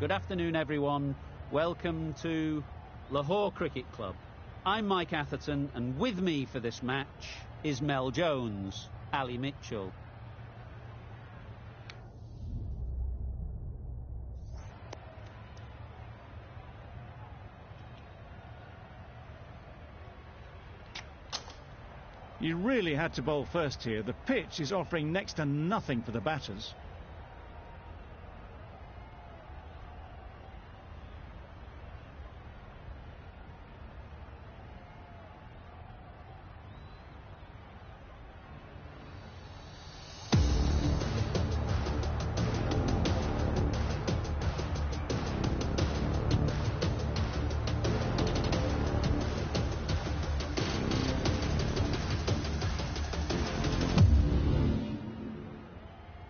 Good afternoon, everyone. Welcome to Lahore Cricket Club. I'm Mike Atherton, and with me for this match is Mel Jones, Ali Mitchell. You really had to bowl first here. The pitch is offering next to nothing for the batters.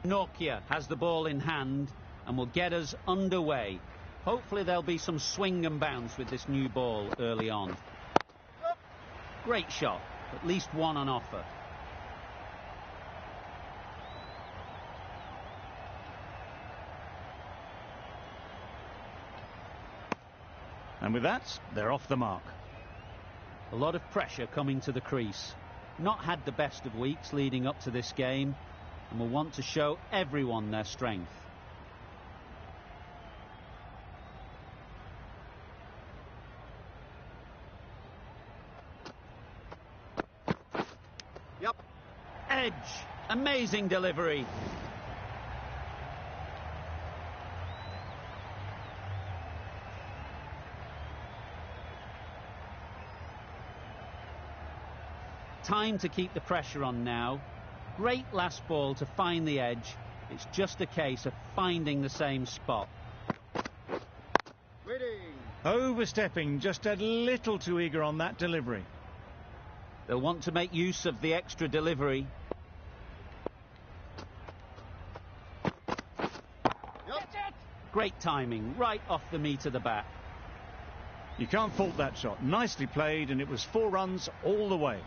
Nokia has the ball in hand and will get us underway. Hopefully there'll be some swing and bounce with this new ball early on. Great shot, at least one on offer. And with that, they're off the mark. A lot of pressure coming to the crease. Not had the best of weeks leading up to this game, and will want to show everyone their strength. Yep. Edge. Amazing delivery. Time to keep the pressure on now. Great last ball to find the edge. It's just a case of finding the same spot. Waiting. Overstepping, just a little too eager on that delivery. They'll want to make use of the extra delivery. Yep. Great timing, right off the meat of the bat. You can't fault that shot. Nicely played, and it was 4 runs all the way.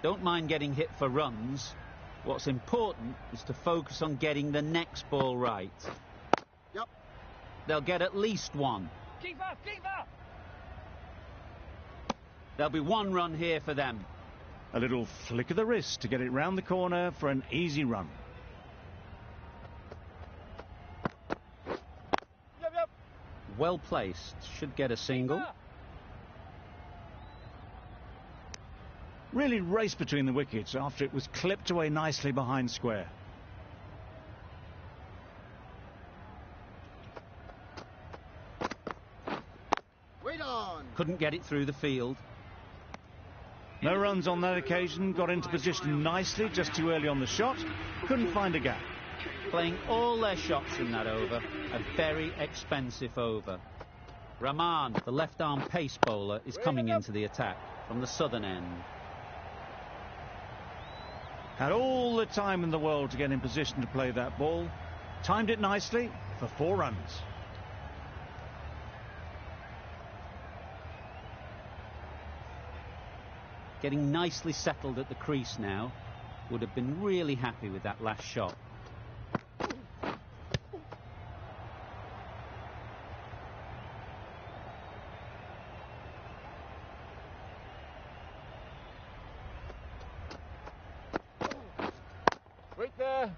Don't mind getting hit for runs. What's important is to focus on getting the next ball right. Yep. They'll get at least one. Keeper! There'll be 1 run here for them. A little flick of the wrist to get it round the corner for an easy run. Yep. Well placed. Should get a single. Really raced between the wickets after it was clipped away nicely behind square. Wait on. Couldn't get it through the field. No runs on that occasion. Got into position nicely, just too early on the shot. Couldn't find a gap. Playing all their shots in that over. A very expensive over. Rahman, the left-arm pace bowler, is coming into the attack from the southern end. Had all the time in the world to get in position to play that ball. Timed it nicely for 4 runs. Getting nicely settled at the crease now. Would have been really happy with that last shot. Wait there.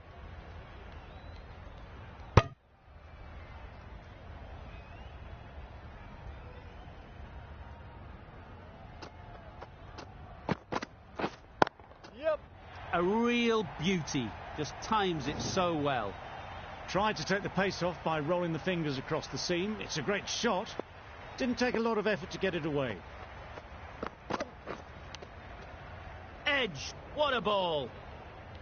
Yep. A real beauty. Just times it so well. Tried to take the pace off by rolling the fingers across the seam. It's a great shot. Didn't take a lot of effort to get it away. Edge. What a ball.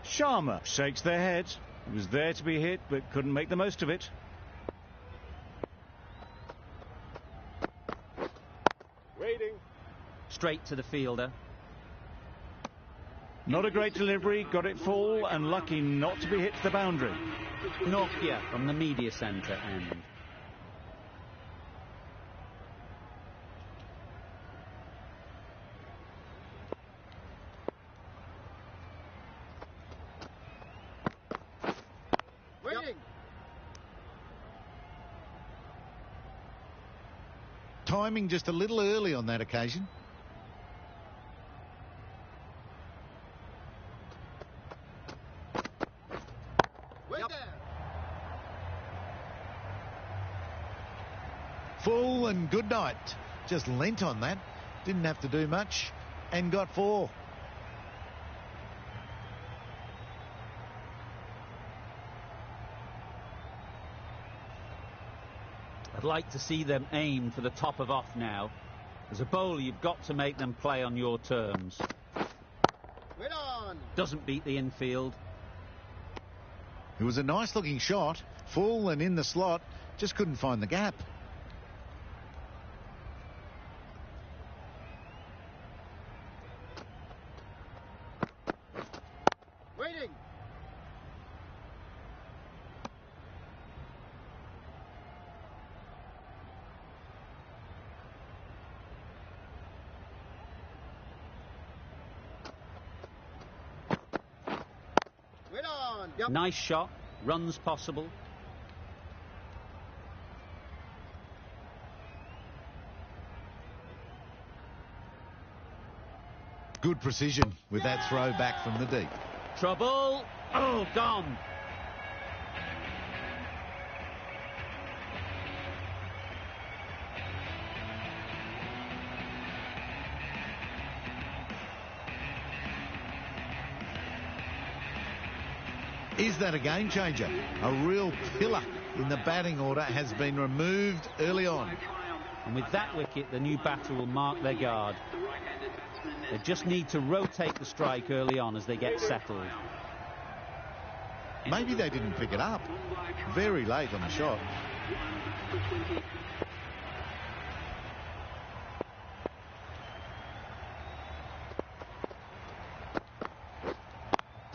Sharma shakes their head. It was there to be hit, but couldn't make the most of it. Waiting. Straight to the fielder. Not a great delivery, got it full, and lucky not to be hit to the boundary. Nokia from the media centre end. timing just a little early on that occasion. Full and good night. Just leant on that. Didn't have to do much and got 4. I'd like to see them aim for the top of off now. As a bowler, you've got to make them play on your terms. Wait on. Doesn't beat the infield. It was a nice looking shot. Full and in the slot. Just couldn't find the gap. Waiting. Wait on. Yep. Nice shot. Runs possible. Good precision with that throw back from the deep. Trouble. Oh, gone. Is that a game changer? A real pillar in the batting order has been removed early on. And with that wicket, the new batter will mark their guard. They just need to rotate the strike early on as they get settled. Maybe they didn't pick it up. Very late on the shot.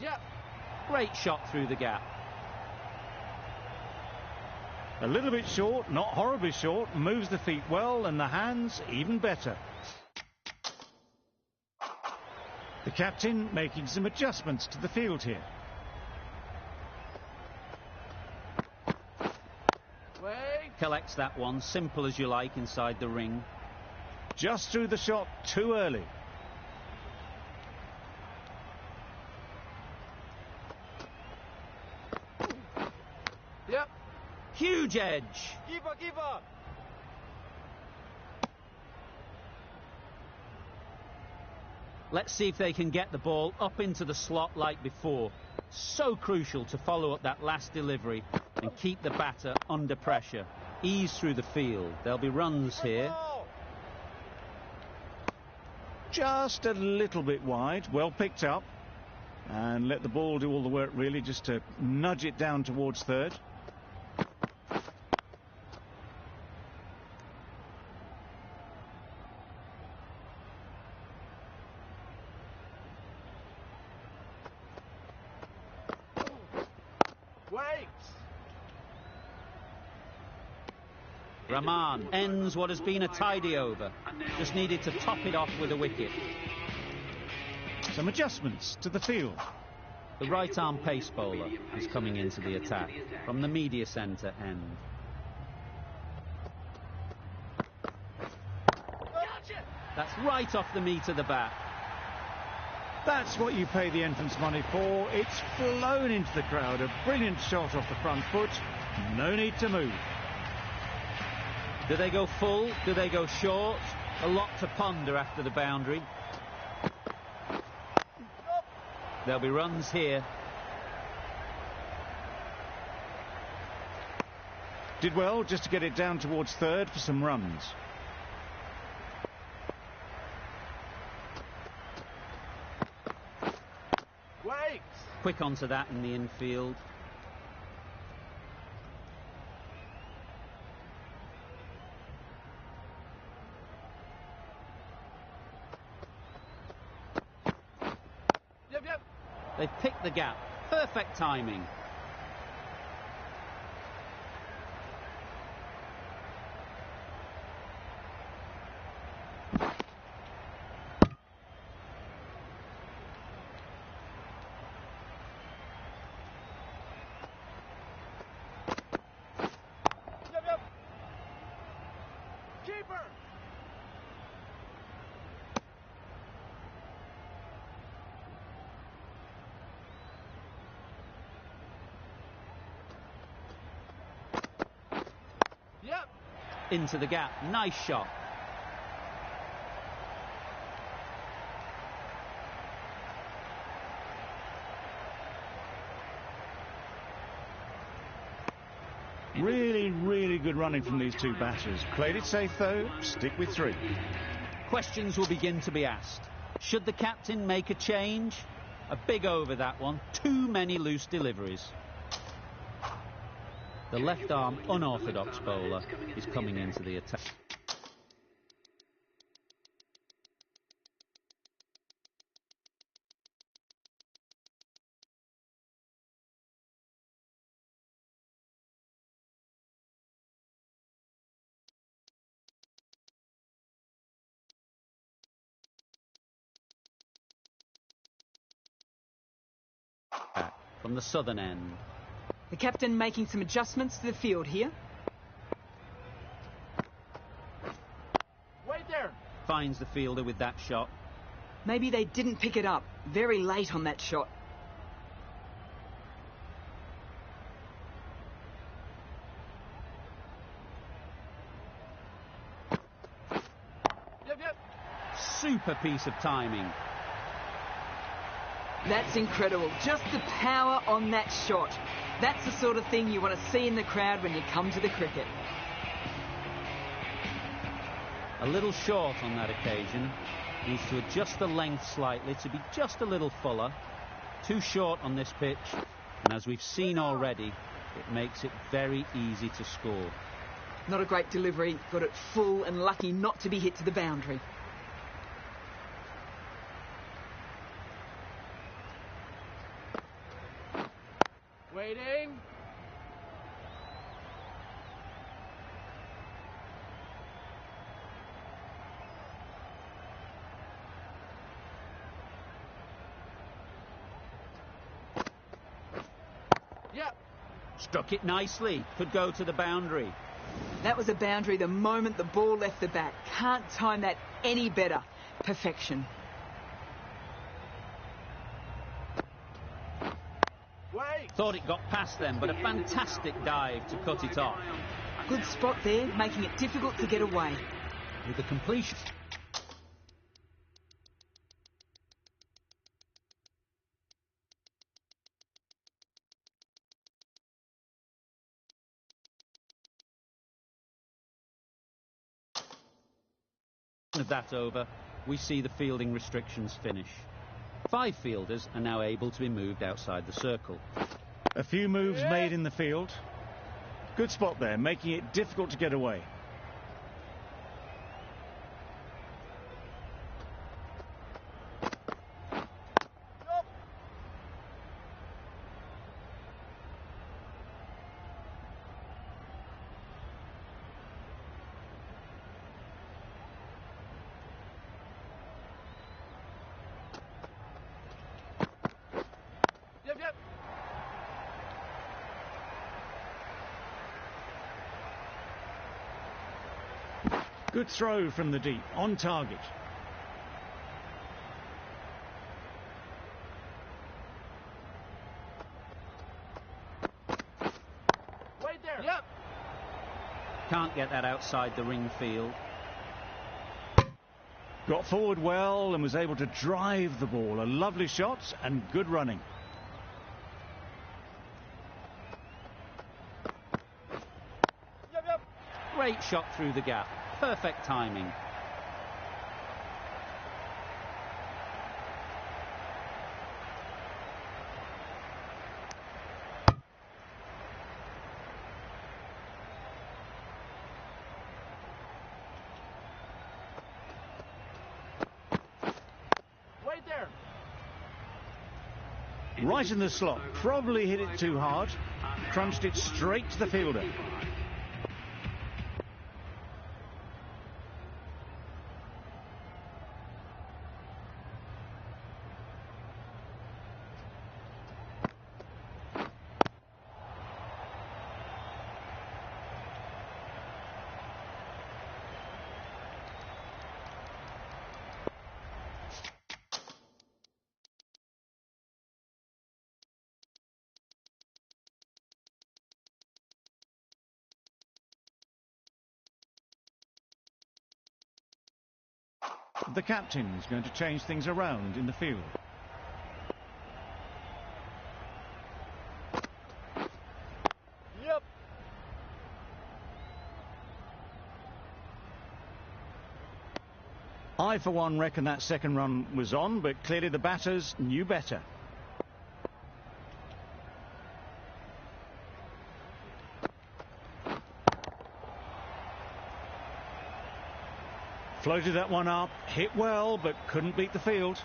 Yep. Great shot through the gap. A little bit short, not horribly short, moves the feet well and the hands even better. The captain making some adjustments to the field here. Wait. Collects that one, simple as you like, inside the ring. Just threw the shot too early. Yep. Huge edge. Keeper. Let's see if they can get the ball up into the slot like before. So crucial to follow up that last delivery and keep the batter under pressure. Ease through the field. There'll be runs here. Just a little bit wide, well picked up. And let the ball do all the work really, just to nudge it down towards third. Wait. Rahman ends what has been a tidy over. Just needed to top it off with a wicket. Some adjustments to the field. The right-arm pace bowler is coming into the attack from the media centre end. That's right off the meat of the bat. That's what you pay the entrance money for. It's flown into the crowd. A brilliant shot off the front foot. No need to move. Do they go full? Do they go short? A lot to ponder after the boundary. There'll be runs here. Did well just to get it down towards third for some runs. Wait. Quick onto that in the infield. Yep. They've picked the gap. Perfect timing. Keeper. into the gap. Nice shot. Really, really good running from these two batters. Played it safe though, stick with 3. Questions will begin to be asked. Should the captain make a change? A big over that one. Too many loose deliveries. The left-arm unorthodox bowler is coming into the attack. From the southern end. The captain making some adjustments to the field here. Wait there. Finds the fielder with that shot. Maybe they didn't pick it up. Very late on that shot. Yep. Super piece of timing. That's incredible. Just the power on that shot. That's the sort of thing you want to see in the crowd when you come to the cricket. A little short on that occasion. Needs to adjust the length slightly to be just a little fuller. Too short on this pitch. And as we've seen already, it makes it very easy to score. Not a great delivery. Got it full and lucky not to be hit to the boundary. Waiting. Yep. Struck it nicely. Could go to the boundary. That was a boundary the moment the ball left the bat. Can't time that any better. Perfection. Wait. Thought it got past them, but a fantastic dive to cut it off. Good spot there, making it difficult to get away. With the completion. Of that over, we see the fielding restrictions finish. 5 fielders are now able to be moved outside the circle. A few moves made in the field. Good spot there, making it difficult to get away. Yep. Good throw from the deep, on target. Wait there. Yep. Can't get that outside the ring field. Got forward well and was able to drive the ball. A lovely shot and good running. Yep. Great shot through the gap. Perfect timing. Wait there. Right in the slot. Probably hit it too hard. Crunched it straight to the fielder. The captain is going to change things around in the field. Yep. I, for one, reckon that second run was on, but clearly the batters knew better. Floated that one up, hit well, but couldn't beat the field.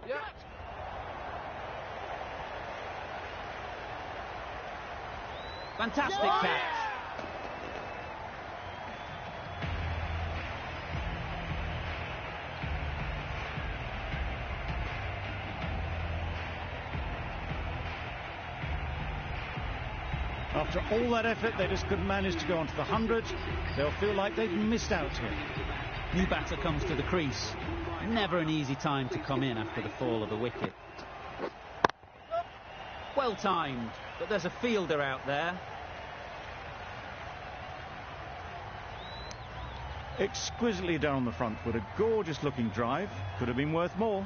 Yep. Fantastic catch. After all that effort, they just couldn't manage to go onto the 100. They'll feel like they've missed out here. New batter comes to the crease. Never an easy time to come in after the fall of the wicket. Well timed, but there's a fielder out there. Exquisitely done on the front foot. A gorgeous looking drive. Could have been worth more.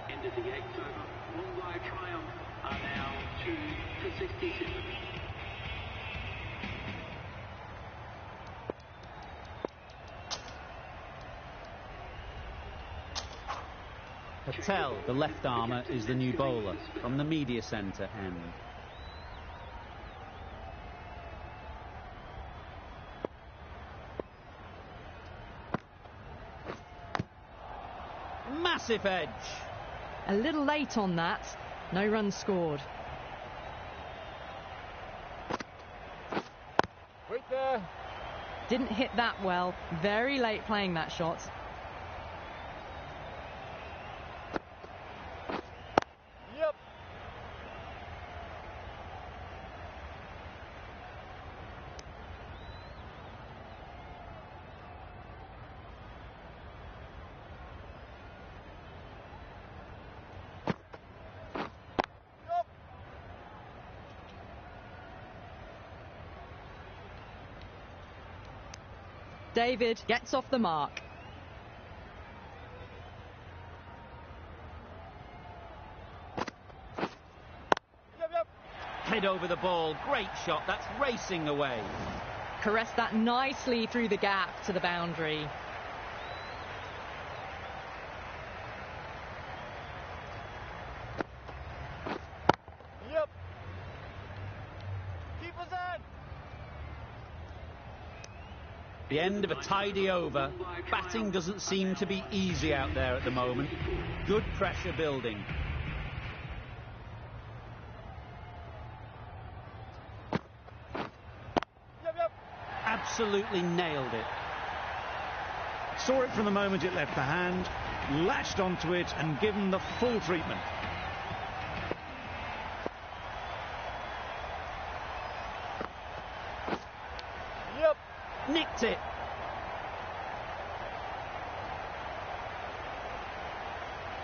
Into the 8th over. Mumbai triumph are now 2-67. Patel, the left armour, is the new bowler from the media centre end. Massive edge. A little late on that. No runs scored. Wait there. Didn't hit that well. Very late playing that shot. Yep. David gets off the mark. Yep. Head over the ball. Great shot. That's racing away. Caressed that nicely through the gap to the boundary. Yep. Keeper's in. The end of a tidy over. Batting doesn't seem to be easy out there at the moment. Good pressure building. Yep. Absolutely nailed it. Saw it from the moment it left the hand, latched onto it and given the full treatment. Yep. Nicked it.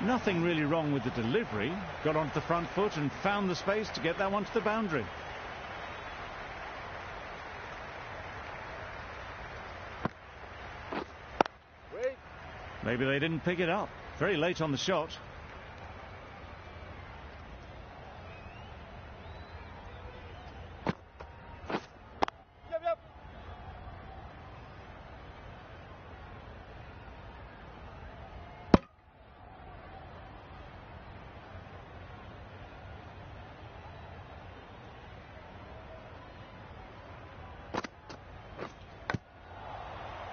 Nothing really wrong with the delivery. Got onto the front foot and found the space to get that one to the boundary. Wait. Maybe they didn't pick it up. Very late on the shot. Yep.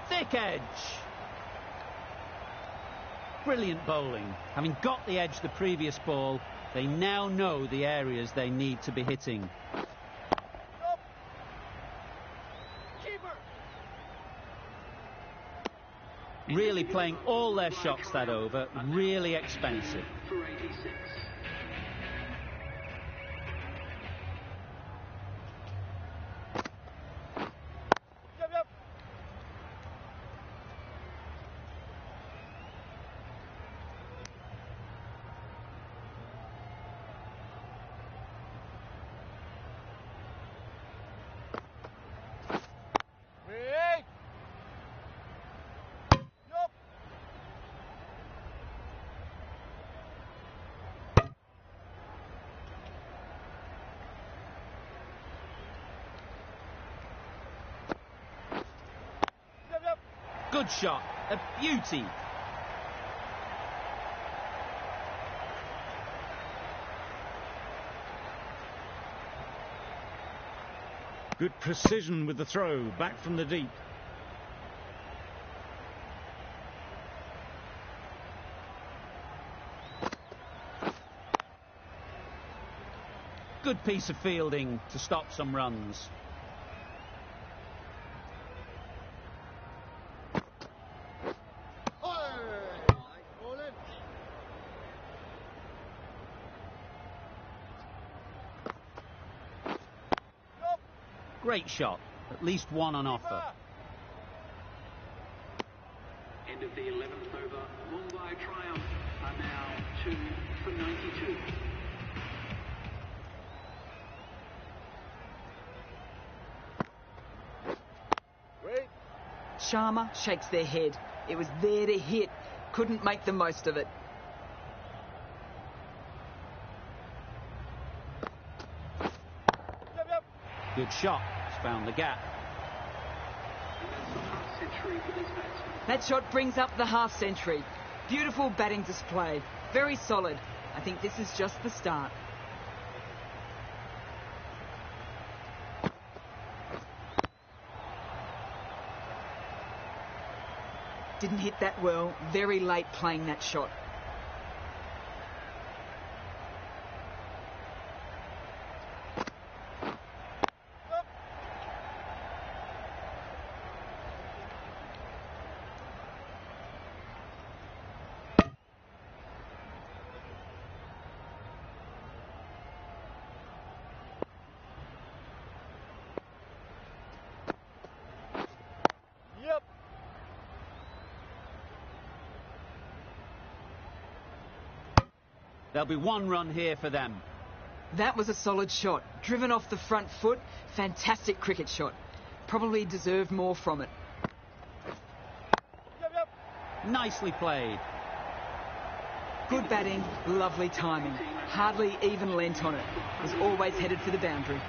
Thick edge. Brilliant bowling. Having got the edge the previous ball, they now know the areas they need to be hitting. Keeper. Really playing all their shots that over. Really expensive. For 86. Yep. Good shot, a beauty. Good precision with the throw, back from the deep. Good piece of fielding to stop some runs. Great shot, at least one on offer. End of the 11th over. Mumbai Triumph are now 2 for 92. Wait. Sharma shakes their head. It was there to hit. Couldn't make the most of it. Yep, yep. Good shot, it's found the gap. That's a half century for this batsman. That shot brings up the half century. Beautiful batting display. Very solid. I think this is just the start. Didn't hit that well. Very late playing that shot. Yep. There'll be one run here for them. That was a solid shot. Driven off the front foot. Fantastic cricket shot. Probably deserved more from it. Yep, yep. Nicely played. Good batting, lovely timing. Hardly even lent on it. Was always headed for the boundary.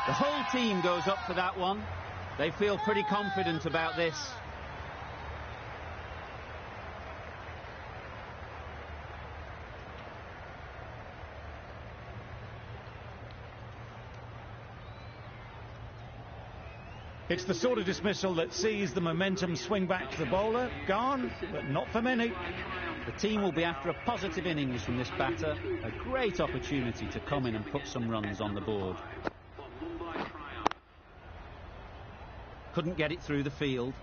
The whole team goes up for that one. They feel pretty confident about this. It's the sort of dismissal that sees the momentum swing back to the bowler. Gone, but not for many. The team will be after a positive innings from this batter. A great opportunity to come in and put some runs on the board. Couldn't get it through the field.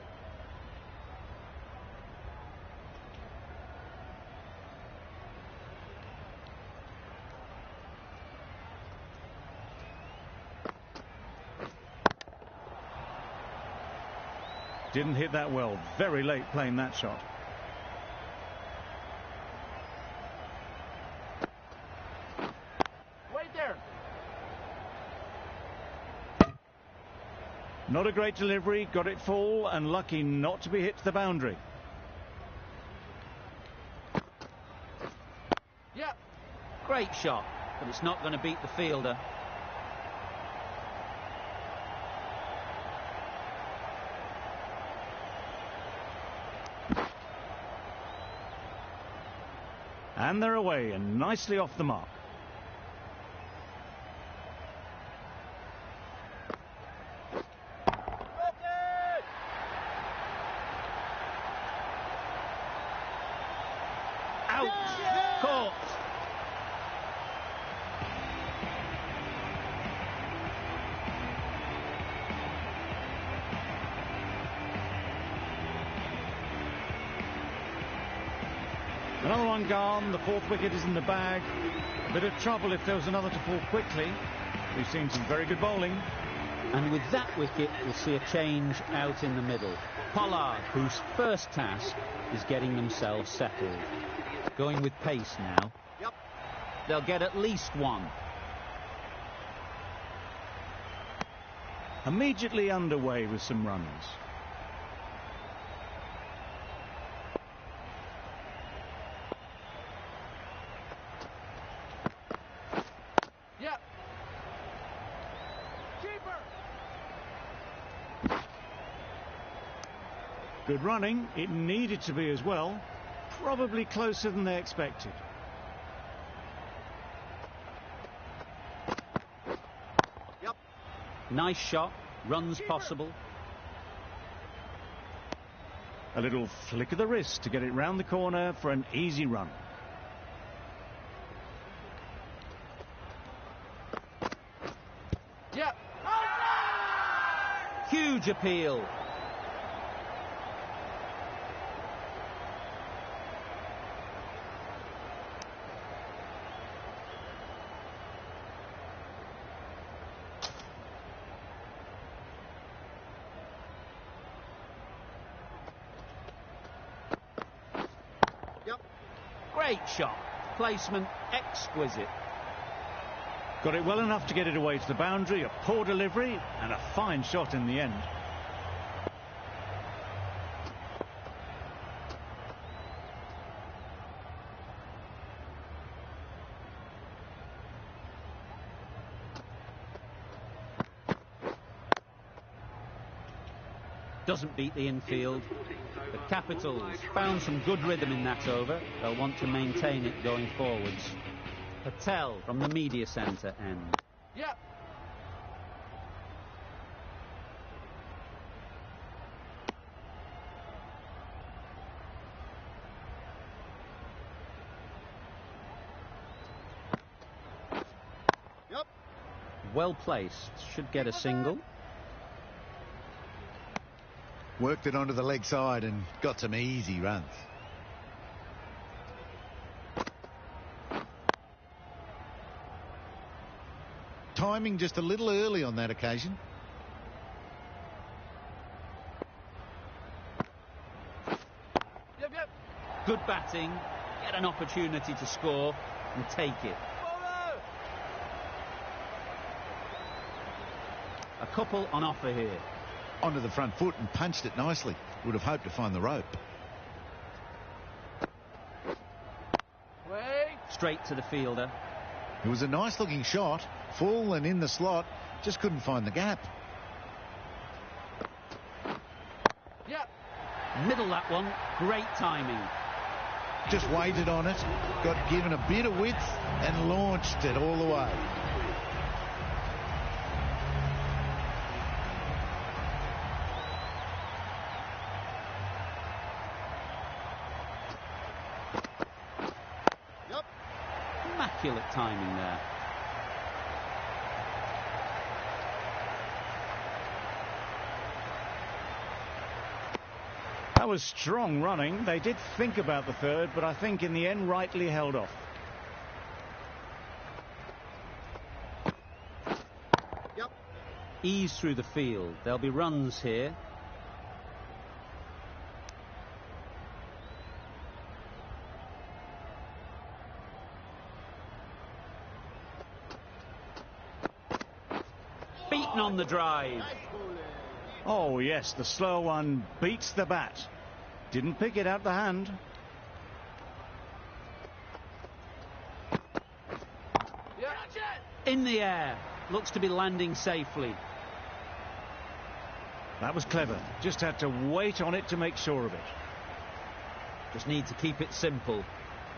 Didn't hit that well. Very late playing that shot. Wait there. Not a great delivery. Got it full and lucky not to be hit to the boundary. Yep. Great shot, but it's not going to beat the fielder. And they're away and nicely off the mark. Out! Caught! Another one gone. The fourth wicket is in the bag. A bit of trouble if there was another to fall quickly. We've seen some very good bowling. And with that wicket, we'll see a change out in the middle. Pollard, whose first task is getting themselves settled. Going with pace now. Yep. They'll get at least one. Immediately underway with some runs. Yep. Keeper. Good running. It needed to be as well. Probably closer than they expected. Yep. Nice shot. Runs possible. A little flick of the wrist to get it round the corner for an easy run. Yep. Huge appeal. Great shot. Placement exquisite. Got it well enough to get it away to the boundary. A poor delivery and a fine shot in the end. Doesn't beat the infield. The Capitals found some good rhythm in that over. They'll want to maintain it going forwards. Patel from the media centre end. Yep. Yep. Well placed. Should get a single. Worked it onto the leg side and got some easy runs. Timing just a little early on that occasion. Yep. Yep. Good batting. Get an opportunity to score and take it. Bowler. A couple on offer here. Onto the front foot and punched it nicely. Would have hoped to find the rope. Wait. Straight to the fielder. It was a nice looking shot. Full and in the slot. Just couldn't find the gap. Yep. Middle that one. Great timing. Just waited on it. Got given a bit of width and launched it all the way. Immaculate timing there. That was strong running. They did think about the third, but I think in the end rightly held off. Yep. Ease through the field. There'll be runs here. Beaten on the drive. Nice bowling. Oh yes, the slow one beats the bat. Didn't pick it out the hand. Yep. In the air. Looks to be landing safely. That was clever. Just had to wait on it to make sure of it. Just need to keep it simple.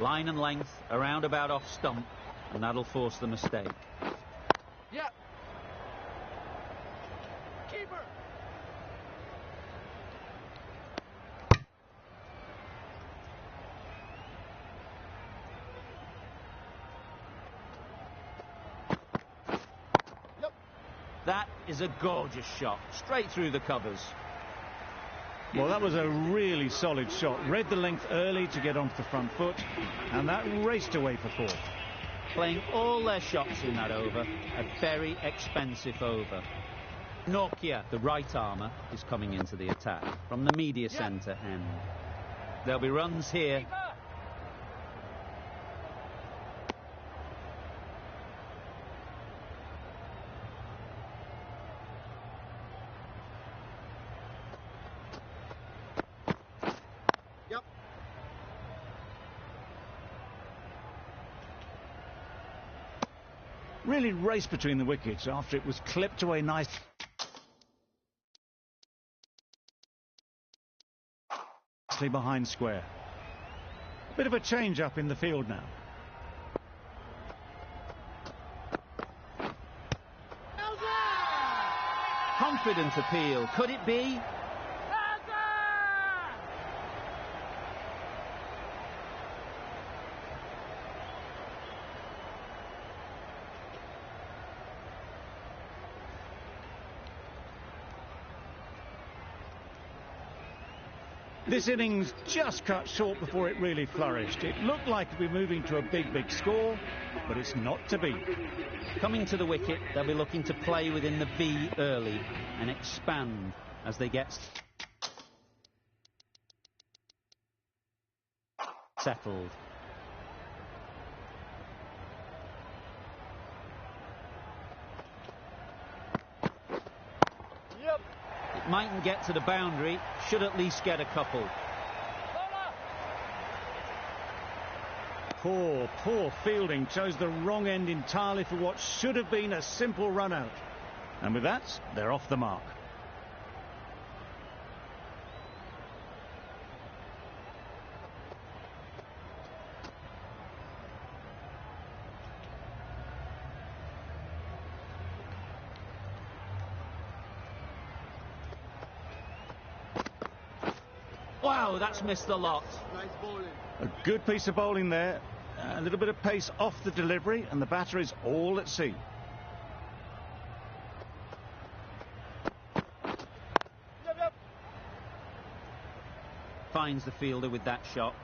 Line and length, around about off stump, and that'll force the mistake. Yep. Keeper. Yep. That is a gorgeous shot. Straight through the covers. Well, that was a really solid shot. Read the length early to get onto the front foot, and that raced away for four. Playing all their shots in that over. A very expensive over. Nokia, the right armour, is coming into the attack from the media centre end. There'll be runs here. Yep. Really raced between the wickets after it was clipped away nicely behind square. Bit of a change up in the field now. Confident appeal. Could it be? This innings just cut short before it really flourished. It looked like it'd be moving to a big score, but it's not to be. Coming to the wicket, they'll be looking to play within the V early and expand as they get settled. Yep. It mightn't get to the boundary, should at least get a couple. Poor fielding. Chose the wrong end entirely for what should have been a simple run out. And with that, they're off the mark. Wow, that's missed the lot. Nice bowling. A good piece of bowling there. A little bit of pace off the delivery, and the batter is all at sea. Yep. Finds the fielder with that shot.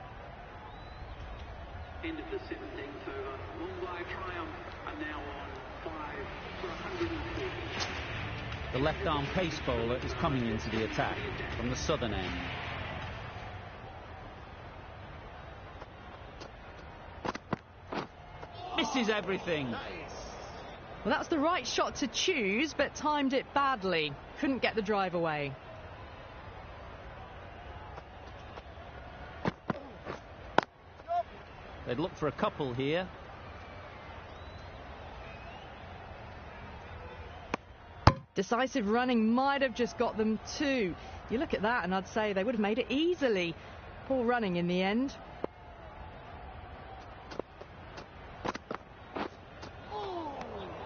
End of the 17th over. Mumbai Triumph are now on 5 for 140. The left-arm pace bowler is coming into the attack from the southern end. Misses everything. Well, that's the right shot to choose, but timed it badly. Couldn't get the drive away. They'd look for a couple here. Decisive running might have just got them two. You look at that and I'd say they would have made it easily. Poor running in the end.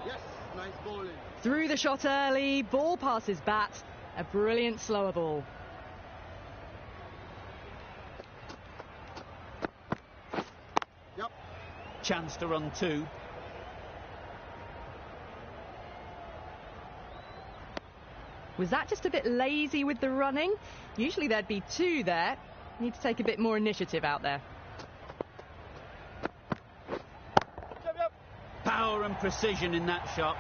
Yes, nice bowling. Threw the shot early, ball past his bat. A brilliant slower ball. Yep. Chance to run two. Was that just a bit lazy with the running? Usually there'd be two there. Need to take a bit more initiative out there. Yep. Power and precision in that shot.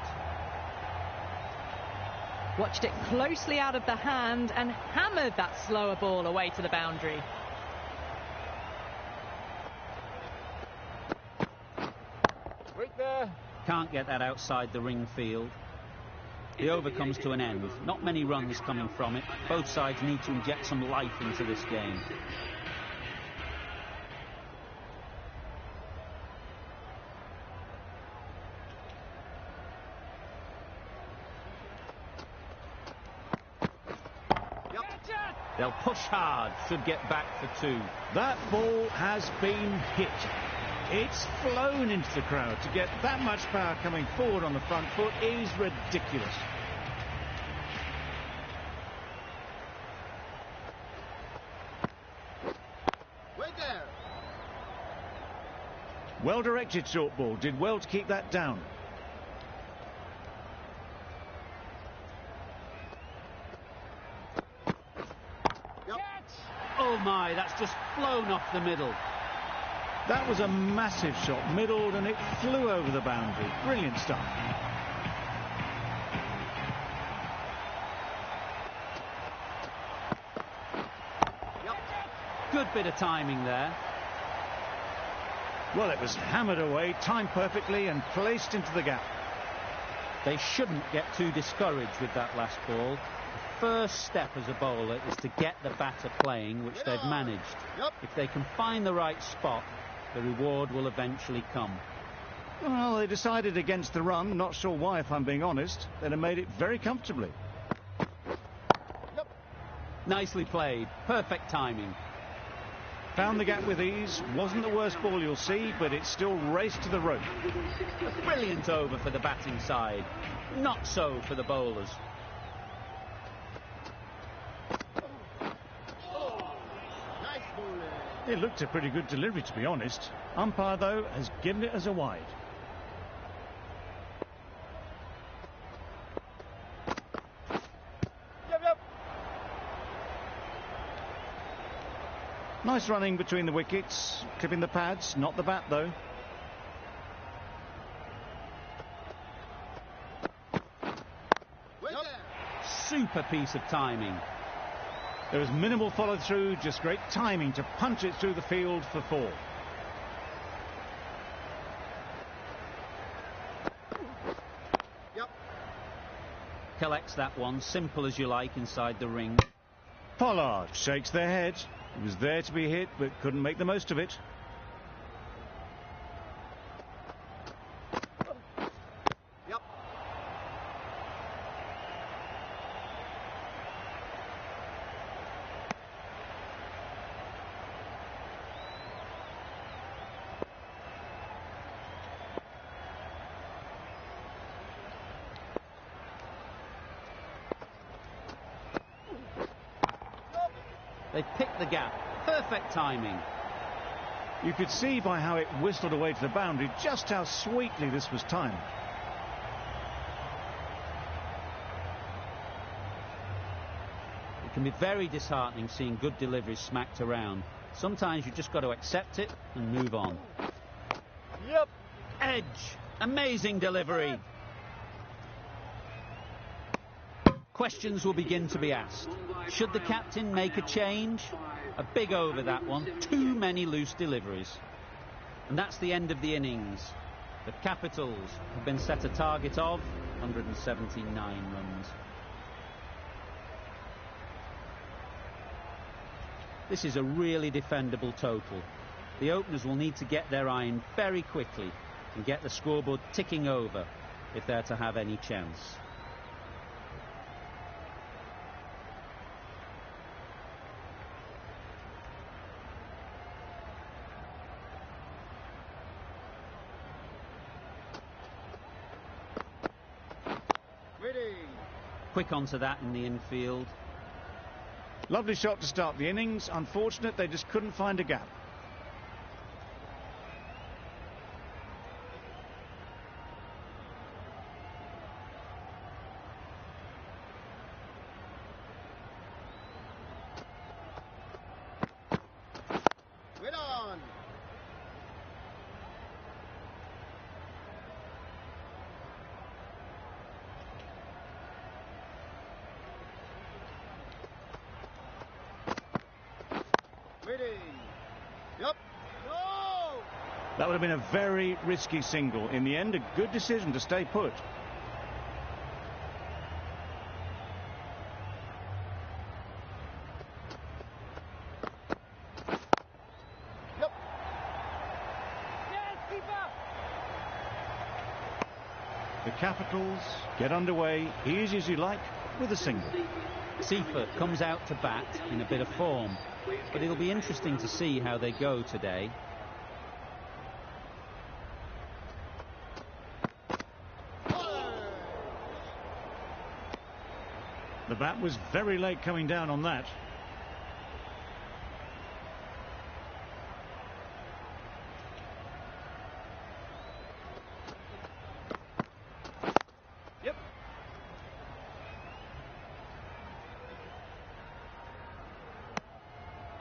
Watched it closely out of the hand and hammered that slower ball away to the boundary. Right there. Can't get that outside the ring field. The over comes to an end. Not many runs coming from it. Both sides need to inject some life into this game. They'll push hard, should get back for two. That ball has been hit. It's flown into the crowd. To get that much power coming forward on the front foot is ridiculous. Right there. Well directed short ball. Did well to keep that down. Yep. Oh my, that's just flown off the middle. That was a massive shot, middled, and it flew over the boundary. Brilliant stuff. Yep. Good bit of timing there. Well, it was hammered away, timed perfectly and placed into the gap. They shouldn't get too discouraged with that last ball. The first step as a bowler is to get the batter playing, which they've managed. If they can find the right spot, the reward will eventually come. Well, they decided against the run. Not sure why, if I'm being honest. They'd have made it very comfortably. Nicely played. Perfect timing. Found the gap with ease. Wasn't the worst ball you'll see, but it still raced to the rope. A brilliant over for the batting side. Not so for the bowlers. Nice bowling. It looked a pretty good delivery, to be honest. Umpire, though, has given it as a wide. Nice running between the wickets, clipping the pads, not the bat though. Super piece of timing. There was minimal follow through, just great timing to punch it through the field for 4. Collects that one, simple as you like, inside the ring. Pollard shakes their head. He was there to be hit, but couldn't make the most of it. They picked the gap. Perfect timing. You could see by how it whistled away to the boundary just how sweetly this was timed. It can be very disheartening seeing good deliveries smacked around. Sometimes you've just got to accept it and move on. Edge. Amazing delivery. Questions will begin to be asked. Should the captain make a change? A big over, that one. Too many loose deliveries. And that's the end of the innings. The Capitals have been set a target of 179 runs. This is a really defendable total. The openers will need to get their iron very quickly and get the scoreboard ticking over if they're to have any chance. Quick onto that in the infield. Lovely shot to start the innings. Unfortunate they just couldn't find a gap. That would have been a very risky single. In the end, a good decision to stay put. The Capitals get underway, easy as you like, with a single. Seifert comes out to bat in a bit of form, but it'll be interesting to see how they go today. The bat was very late coming down on that.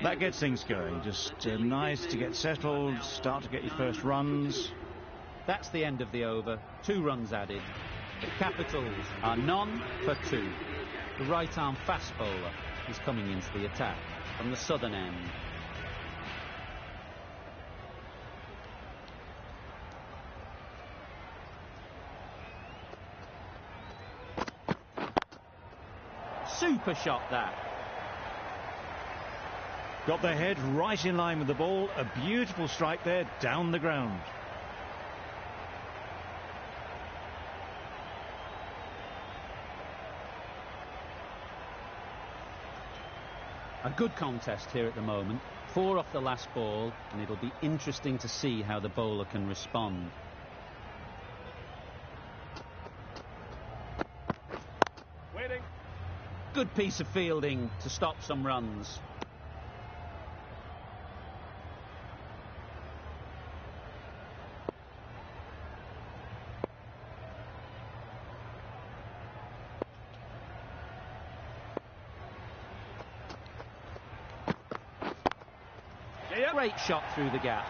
That gets things going. Just nice to get settled, start to get your first runs. That's the end of the over. 2 runs added. The Capitals are none for 2. The right-arm fast bowler is coming into the attack from the southern end. Super shot that. Got their head right in line with the ball. A beautiful strike there down the ground. A good contest here at the moment. 4 off the last ball, and it'll be interesting to see how the bowler can respond. Waiting. Good piece of fielding to stop some runs. Great shot through the gap.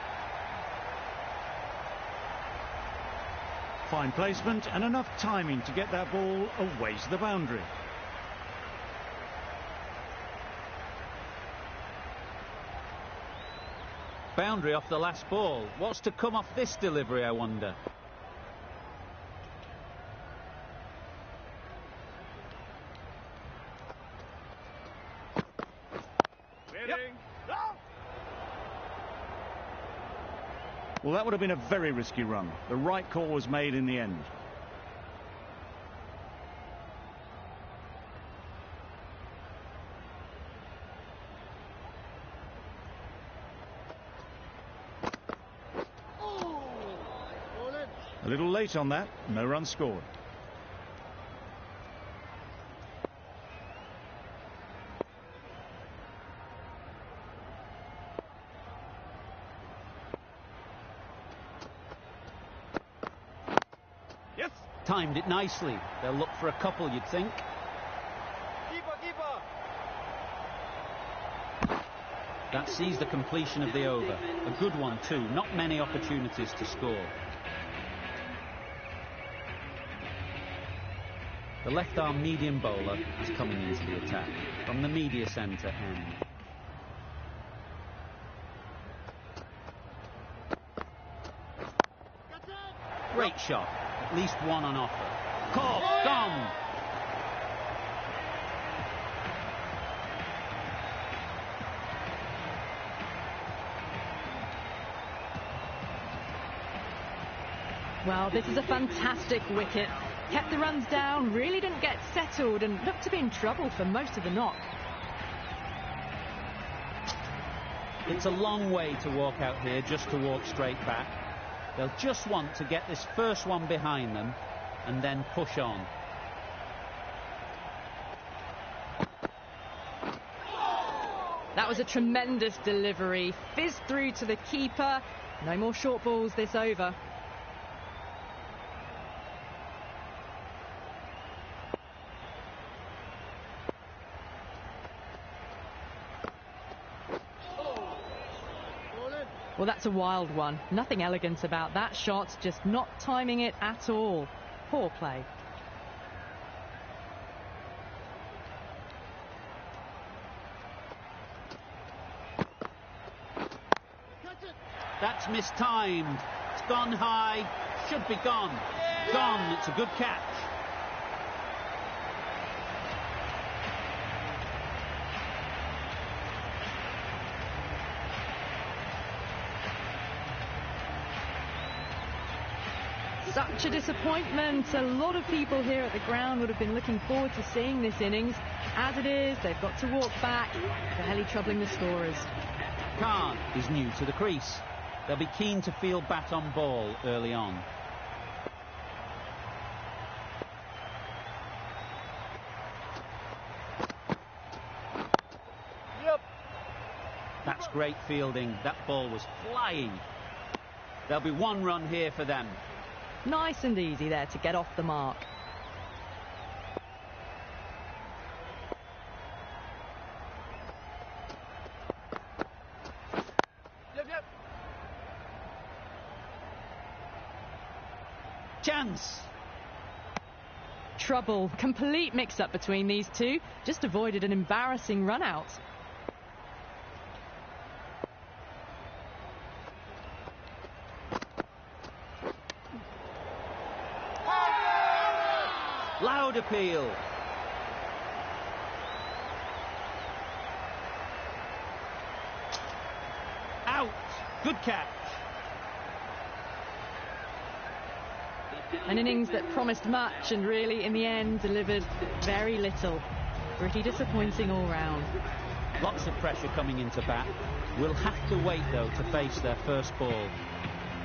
Fine placement and enough timing to get that ball away to the boundary. Boundary off the last ball. What's to come off this delivery, I wonder? Well, that would have been a very risky run. The right call was made in the end. A little late on that. No run scored. Timed it nicely. They'll look for a couple, you'd think. Keeper. That sees the completion of the over. A good one too. Not many opportunities to score. The left-arm medium bowler is coming into the attack from the media centre end. Great shot. At least one on offer. Caught. Gone. Well, this is a fantastic wicket. Kept the runs down, really didn't get settled and looked to be in trouble for most of the knock. It's a long way to walk out here just to walk straight back. They'll just want to get this first one behind them and then push on. That was a tremendous delivery. Fizzed through to the keeper. No more short balls this over. Well, that's a wild one. Nothing elegant about that shot, just not timing it at all. Poor play. That's mistimed. It's gone high. Should be gone. Gone. It's a good catch. Such a disappointment. A lot of people here at the ground would have been looking forward to seeing this innings. As it is, they've got to walk back, barely troubling the scorers. Khan is new to the crease. They'll be keen to field bat on ball early on. That's great fielding. That ball was flying. There'll be one run here for them. Nice and easy there to get off the mark. Chance. Trouble. Complete mix-up between these two. Just avoided an embarrassing run-out. Loud appeal. Good catch. An innings that promised much and really, in the end, delivered very little. Pretty disappointing all round. Lots of pressure coming into bat. We'll have to wait, though, to face their first ball.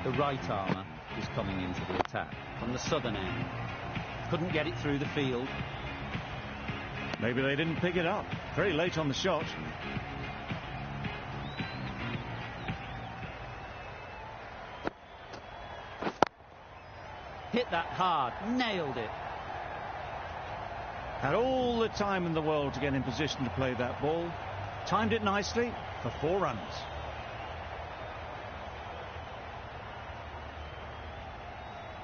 The right armour is coming into the attack from the southern end. Couldn't get it through the field. Maybe they didn't pick it up. Very late on the shot. Hit that hard. Nailed it. Had all the time in the world to get in position to play that ball. Timed it nicely for 4 runs.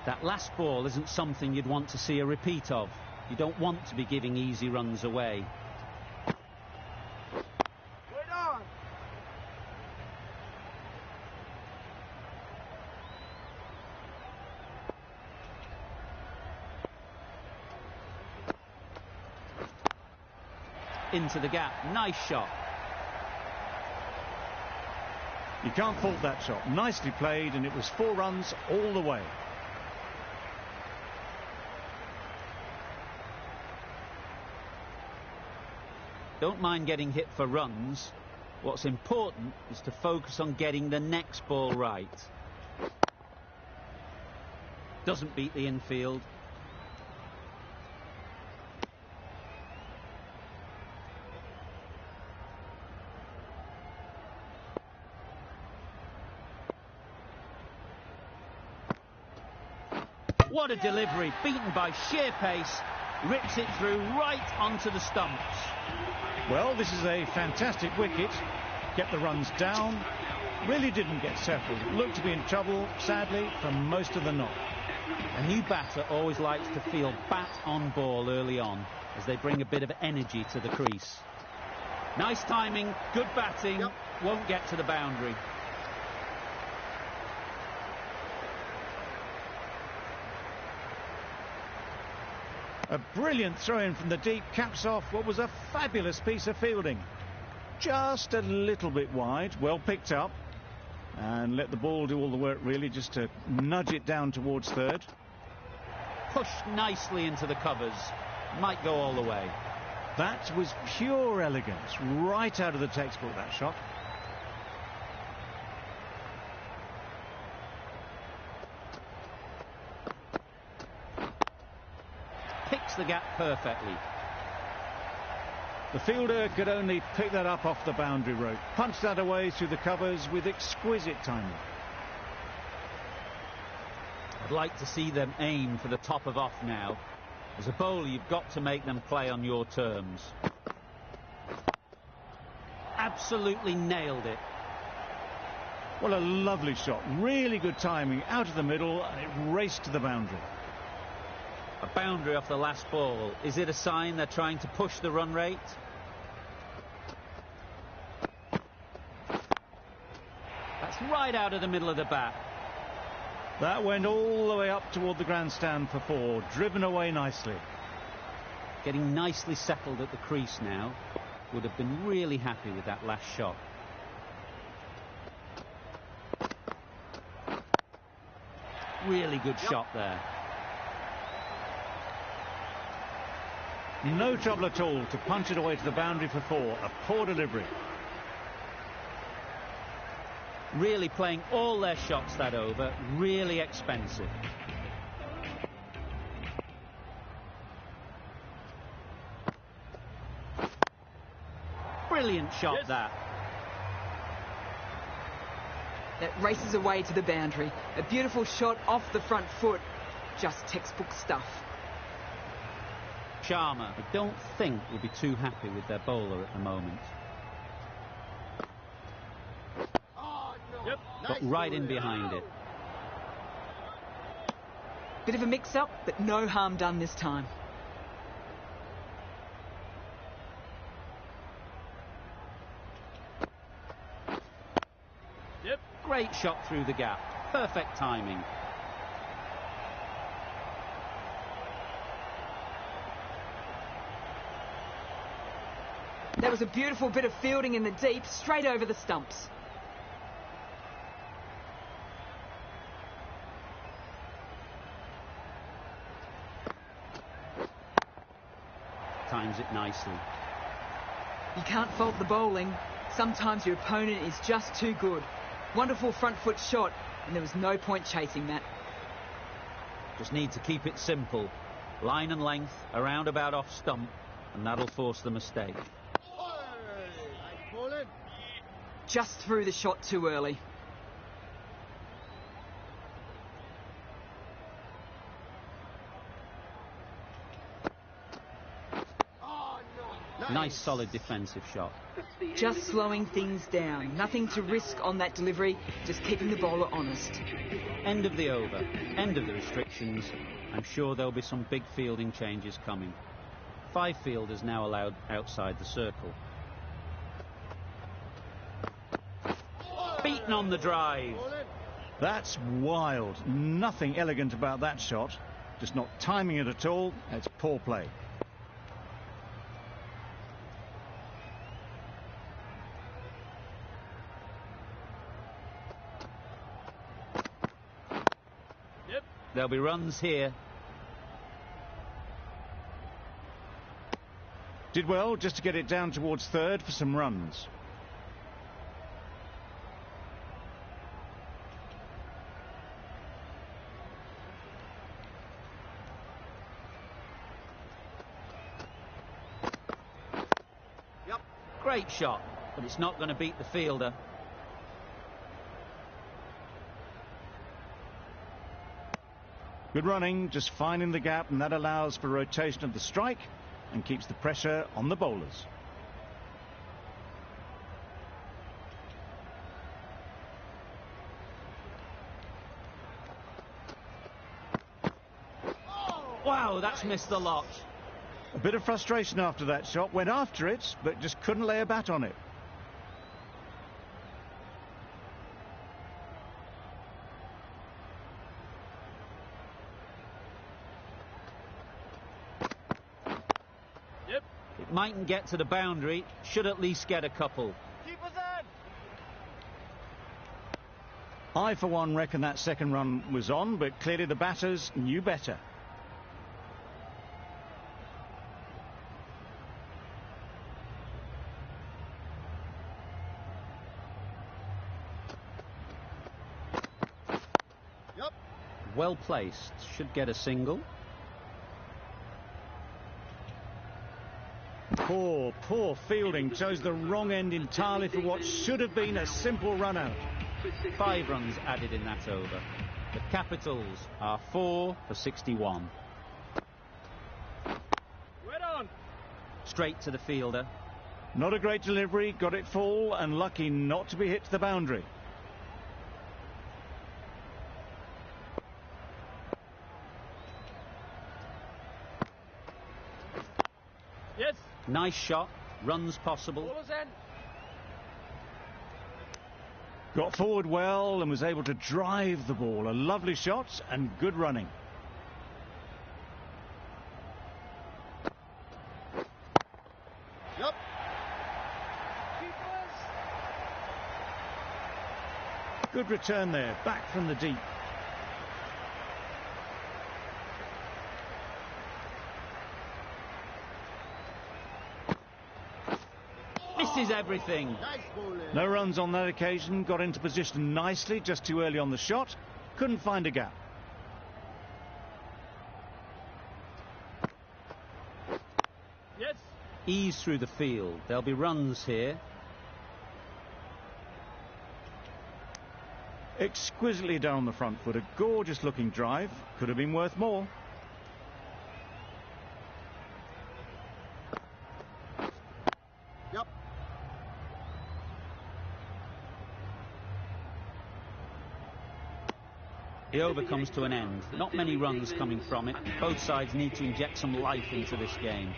That last ball isn't something you'd want to see a repeat of. You don't want to be giving easy runs away. Good on. Into the gap. Nice shot. You can't fault that shot. Nicely played, and it was 4 runs all the way. Don't mind getting hit for runs. What's important is to focus on getting the next ball right. Doesn't beat the infield. What a delivery, beaten by sheer pace, rips it through right onto the stumps. Well, this is a fantastic wicket. Kept the runs down. Really didn't get settled. Looked to be in trouble, sadly, for most of the knock. A new batter always likes to feel bat on ball early on, as they bring a bit of energy to the crease. Nice timing, good batting, won't get to the boundary. A brilliant throw-in from the deep caps off what was a fabulous piece of fielding. Just a little bit wide, well picked up. And let the ball do all the work, really, just to nudge it down towards third. Pushed nicely into the covers. Might go all the way. That was pure elegance, right out of the textbook, that shot. Picks the gap perfectly. The fielder could only pick that up off the boundary rope. Punched that away through the covers with exquisite timing. I'd like to see them aim for the top of off now. As a bowler, you've got to make them play on your terms. Absolutely nailed it. Well, a lovely shot. Really good timing. Out of the middle, and it raced to the boundary. A boundary off the last ball. Is it a sign they're trying to push the run rate? That's right out of the middle of the bat. That went all the way up toward the grandstand for 4. Driven away nicely. Getting nicely settled at the crease now. Would have been really happy with that last shot. Really good shot there. No trouble at all to punch it away to the boundary for 4. A poor delivery. Really playing all their shots that over. Really expensive. Brilliant shot, that. It races away to the boundary. A beautiful shot off the front foot. Just textbook stuff. Sharma, I don't think will be too happy with their bowler at the moment. Got right in behind it. Bit of a mix-up, but no harm done this time. Great shot through the gap. Perfect timing. That was a beautiful bit of fielding in the deep, straight over the stumps. times it nicely. You can't fault the bowling. Sometimes your opponent is just too good. Wonderful front foot shot, and there was no point chasing that. Just need to keep it simple. Line and length, around about off stump, and that'll force the mistake. Nice bowling. Just threw the shot too early. Oh, no. Nice solid defensive shot. Just slowing things down. Nothing to risk on that delivery, just keeping the bowler honest. End of the over, end of the restrictions. I'm sure there'll be some big fielding changes coming. 5 fielders now allowed outside the circle. Beaten on the drive. That's wild. Nothing elegant about that shot. Just not timing it at all. It's poor play. There'll be runs here. Did well just to get it down towards third for some runs. Great shot, but it's not going to beat the fielder. Good running, just finding the gap, and that allows for rotation of the strike and keeps the pressure on the bowlers. Wow, that's missed the lot. A bit of frustration after that shot. Went after it, but just couldn't lay a bat on it. It mightn't get to the boundary, should at least get a couple. Keep us in. I, for one, reckon that second run was on, but clearly the batters knew better. Well placed, should get a single. Poor fielding. Chose the wrong end entirely for what should have been a simple run out. 5 runs added in that over. The Capitals are 4 for 61. Right on. Straight to the fielder. Not a great delivery, got it full and lucky not to be hit to the boundary. Yes. Nice shot, runs possible. Bowlers in. Got forward well and was able to drive the ball. A lovely shot and good running. Yep. Good return there, back from the deep. Misses everything. Nice bowling. No runs on that occasion, got into position nicely, just too early on the shot. Couldn't find a gap. Yes. Ease through the field. There'll be runs here. Exquisitely down the front foot, a gorgeous looking drive. Could have been worth more. Yep. The over comes to an end. Not many runs coming from it. Both sides need to inject some life into this game.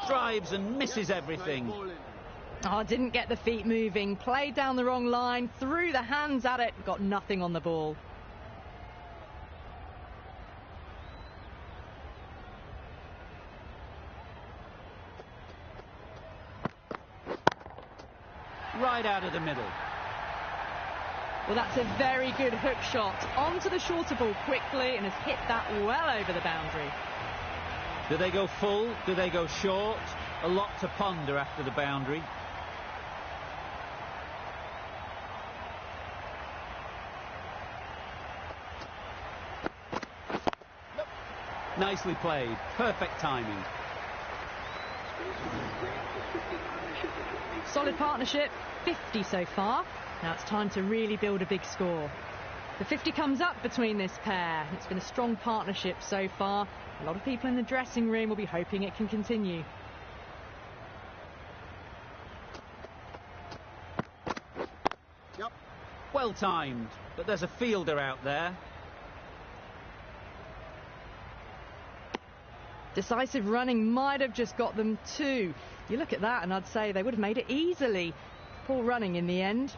Drives and misses everything. Oh, didn't get the feet moving. Played down the wrong line. Threw the hands at it. Got nothing on the ball. right out of the middle. Well, that's a very good hook shot. Onto the shorter ball quickly and has hit that well over the boundary. Do they go full? Do they go short? A lot to ponder after the boundary. Nicely played. Perfect timing. Solid partnership. 50 so far. Now it's time to really build a big score. The 50 comes up between this pair. It's been a strong partnership so far. A lot of people in the dressing room will be hoping it can continue. Yep. Well timed, but there's a fielder out there. Decisive running might have just got them two. You look at that and I'd say they would have made it easily. Poor running in the end.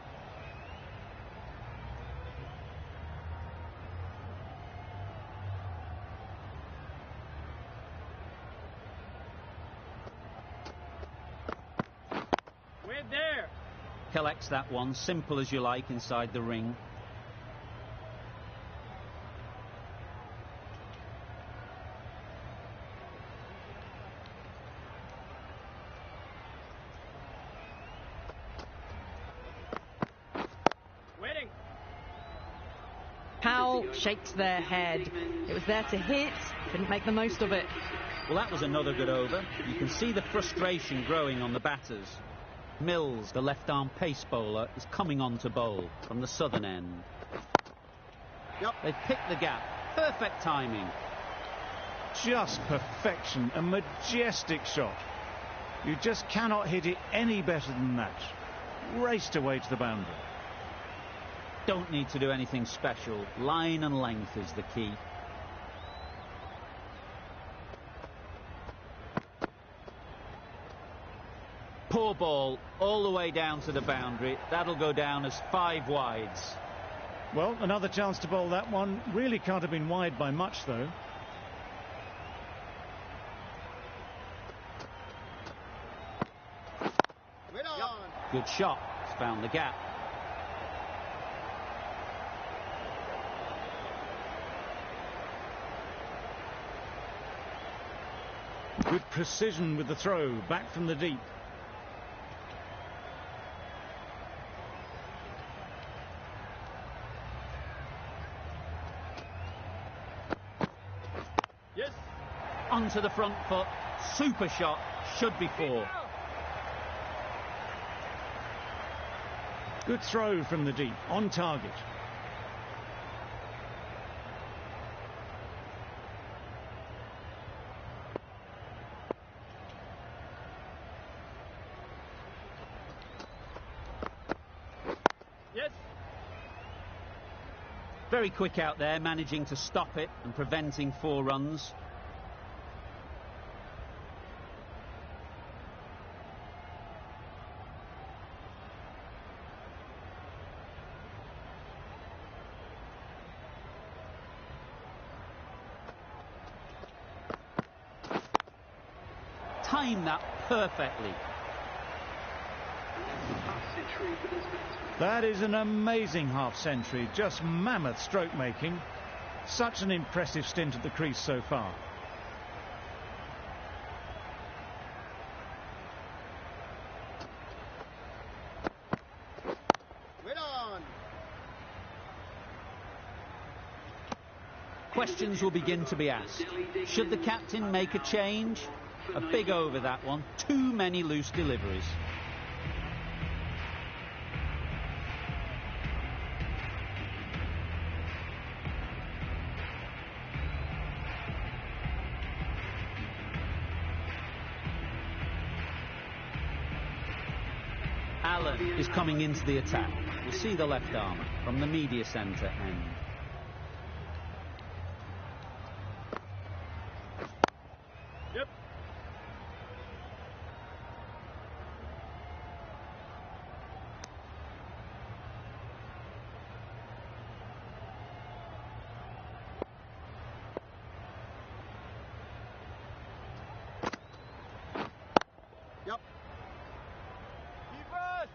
We're there. Collects that one, simple as you like, inside the ring. Waiting. Powell shakes their head. It was there to hit, couldn't make the most of it. Well, that was another good over. You can see the frustration growing on the batters. Mills, the left-arm pace bowler, is coming on to bowl from the southern end. Yep. They've picked the gap. Perfect timing. Just perfection. A majestic shot. You just cannot hit it any better than that. Raced away to the boundary. Don't need to do anything special. Line and length is the key. Poor ball all the way down to the boundary. That'll go down as 5 wides. Well, another chance to bowl that one. Really can't have been wide by much, though. Wait on. Good shot. It's found the gap. Good precision with the throw, back from the deep. Yes. Onto the front foot. Super shot. Should be 4. Good throw from the deep, on target. Yes. Very quick out there, managing to stop it and preventing 4 runs. Timed that perfectly. That is an amazing half-century. Just mammoth stroke making. Such an impressive stint at the crease so far. Wait on. Questions will begin to be asked. Should the captain make a change? A big over that one. Too many loose deliveries. Allen is coming into the attack. We'll see the left arm from the media centre end. Yep. Yep. Keep us.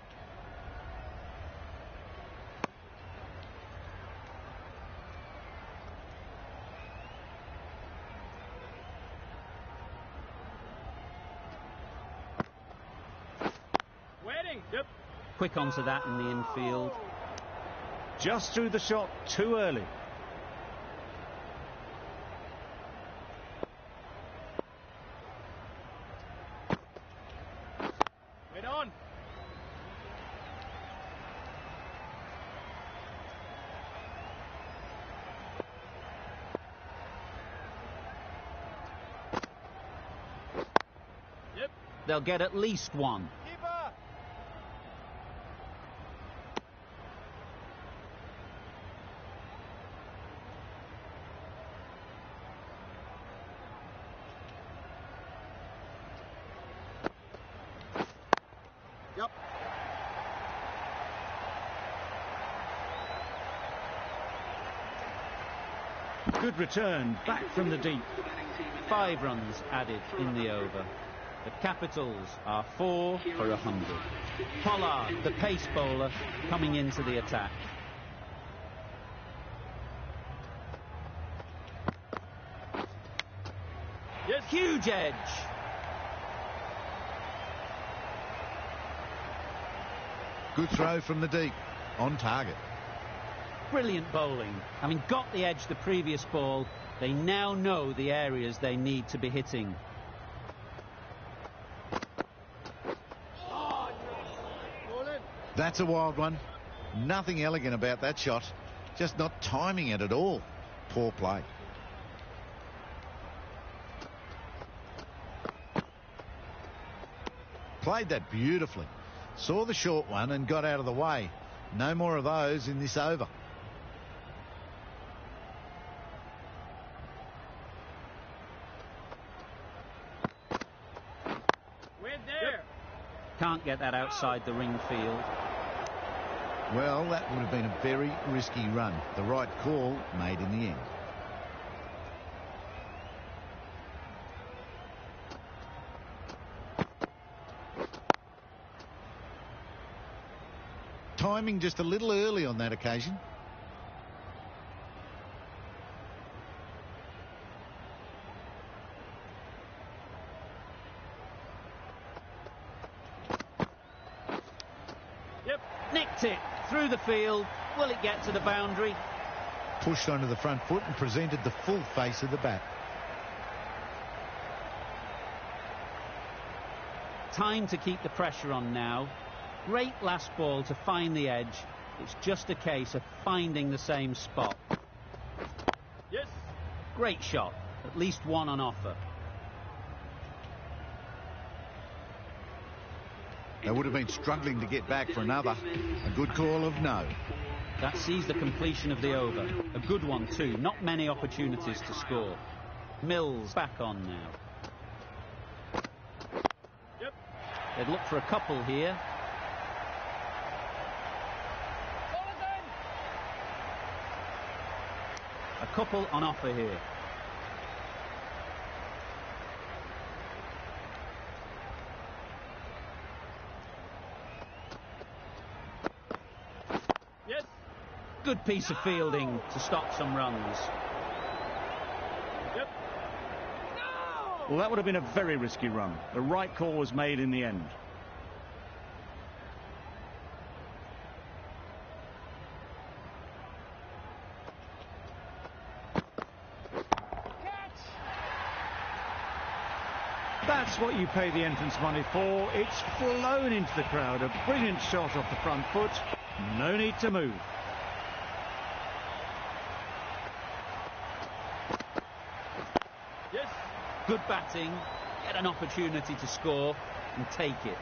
Ready? Yep. Quick onto that in the infield. Just threw the shot too early. Wait on. Yep. They'll get at least one. Keeper. Yep. Good return back from the deep. 5 runs added in the over. The Capitals are 4 for 100. Pollard, the pace bowler, coming into the attack. Yes. Huge edge. Good throw from the deep. On target. Brilliant bowling. Having got the edge the previous ball, they now know the areas they need to be hitting. Ball in. That's a wild one. Nothing elegant about that shot. Just not timing it at all. Poor play. Played that beautifully. Saw the short one and got out of the way. No more of those in this over. We're there. Can't get that outside the ring field. Well, that would have been a very risky run. The right call made in the end. Timing just a little early on that occasion. Yep. Nicked it through the field. Will it get to the boundary? Pushed onto the front foot and presented the full face of the bat. Time to keep the pressure on now. Great last ball to find the edge. It's just a case of finding the same spot. Yes. Great shot. At least one on offer. They would have been struggling to get back for another. A good call of no. That sees the completion of the over. A good one too. Not many opportunities to score. Mills back on now. Yep. They'd look for a couple here. A couple on offer here. Yes. Good piece of fielding to stop some runs. Yep. Well, that would have been a very risky run. The right call was made in the end. That's what you pay the entrance money for. It's flown into the crowd. A brilliant shot off the front foot. No need to move. Yes. Good batting. Get an opportunity to score and take it.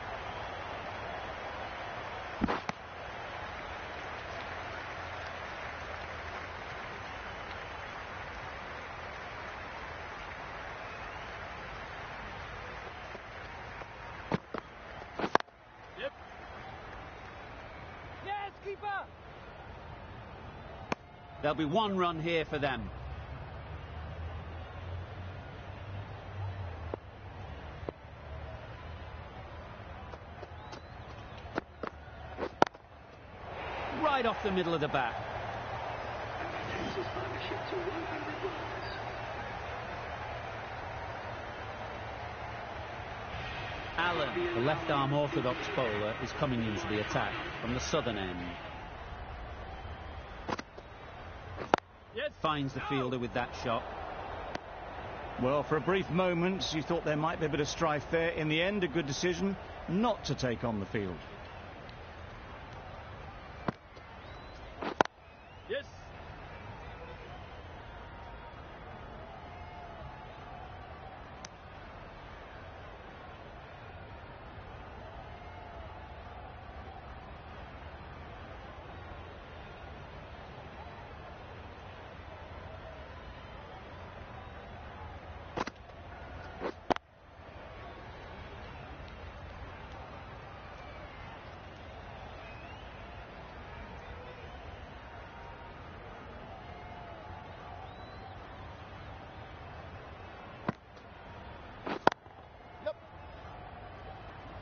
Yep. Yes, keeper. There'll be one run here for them. Right off the middle of the bat. Allen, the left-arm orthodox bowler, is coming into the attack from the southern end. Yes. Finds the fielder with that shot. Well, for a brief moment, you thought there might be a bit of strife there. In the end, a good decision not to take on the field. Yes.